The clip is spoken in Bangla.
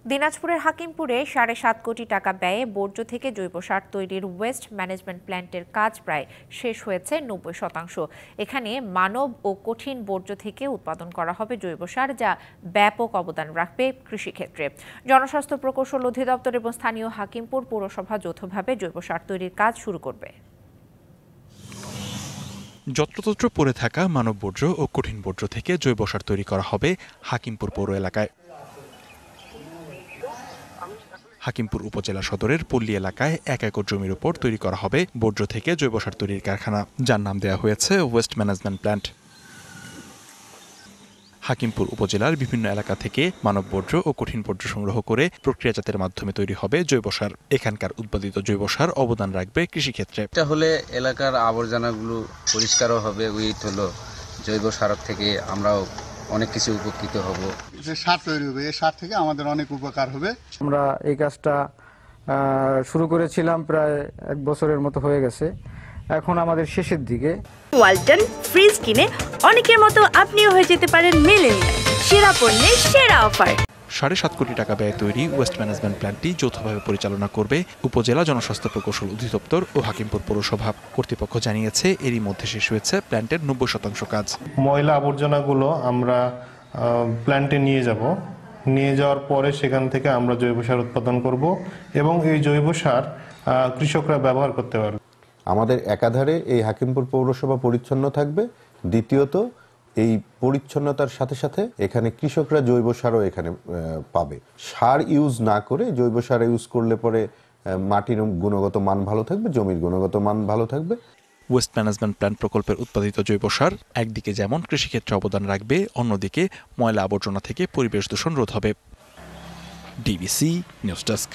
দিনাজপুরের হাকিমপুরে ৭.৫ কোটি টাকা ব্যয়ে বর্জ্য থেকে জৈব সার তৈরির ওয়েস্ট ম্যানেজমেন্ট প্ল্যান্টের কাজ প্রায় শেষ হয়েছে ৯০%। এখানে মানব ও কঠিন বর্জ্য থেকে উৎপাদন করা হবে জৈব সার, যা ব্যাপক অবদান রাখবে কৃষিক্ষেত্রে। জনস্বাস্থ্য প্রকৌশল অধিদপ্তর এবং স্থানীয় হাকিমপুর পৌরসভা যৌথভাবে জৈব সার তৈরির কাজ শুরু করবে। যত্রতত্র পড়ে থাকা মানব বর্জ্য ও কঠিন বর্জ্য থেকে জৈব সার তৈরি করা হবে হাকিমপুর পৌর এলাকায়। হাকিমপুর উপজেলা সদরের পল্লী এলাকায় ১ একর জমির উপর তৈরি করা হবে বর্জ্য থেকে জৈব সার তৈরির কারখানা, যার নাম দেওয়া হয়েছে ওয়েস্ট ম্যানেজমেন্ট প্ল্যান্ট। হাকিমপুর উপজেলার বিভিন্ন এলাকা থেকে মানব বর্জ্য ও কঠিন বর্জ্য সংগ্রহ করে প্রক্রিয়াজাতের মাধ্যমে তৈরি হবে জৈব সার। এখানকার উৎপাদিত জৈব সার অবদান রাখবে কৃষিক্ষেত্রে। এটা হলে এলাকার আবর্জনাগুলো পরিষ্কারও হবে, উইথ হলো জৈব সার থেকে আমরাও অনেক কিছু উপকৃত হব। যে সার তৈরি হবে, এই সার থেকে আমাদের অনেক উপকার হবে। আমরা এই কাজটা শুরু করেছিলাম প্রায় ১ বছরের মতো হয়ে গেছে, এখন আমাদের শেষের দিকে। ওয়ালটন ফ্রিজ কিনে অনেকের মতো আপনিও হয়ে যেতে পারেন মিলেনিয়াল, সেরা পণ্যের সেরা অফার। ৭.৫ কোটি টাকা ব্যয়ে তৈরি ওয়েস্ট ম্যানেজমেন্ট প্ল্যান্টটি যৌথভাবে পরিচালনা করবে উপজেলা জনস্বাস্থ্য প্রকৌশল অধিদপ্তর ও হাকিমপুর পৌরসভা। কর্তৃপক্ষ জানিয়েছে এরই মধ্যে শেষ হয়েছে প্ল্যান্টের ৯০% কাজ। ময়লা আবর্জনাগুলো আমরা প্ল্যান্টে নিয়ে যাওয়ার পরে সেখান থেকে আমরা জৈব সার উৎপাদন করব এবং এই জৈব সার কৃষকরা ব্যবহার করতে পারবে। আমাদের একাধারে এই হাকিমপুর পৌরসভা পরিচ্ছন্ন থাকবে, দ্বিতীয়ত এই পরিচ্ছন্নতার সাথে সাথে এখানে কৃষকরা জৈব সারও এখানে পাবে। সার ইউজ না করে জৈব সার ইউজ করলে পরে মাটির গুণগত মান ভালো থাকবে, জমির গুণগত মান ভালো থাকবে। ওয়েস্ট ম্যানেজমেন্ট প্ল্যান্ট প্রকল্পের উৎপাদিত জৈব সার একদিকে যেমন কৃষিক্ষেত্রে অবদান রাখবে, অন্যদিকে ময়লা আবর্জনা থেকে পরিবেশ দূষণ রোধ হবে। DBC news desk.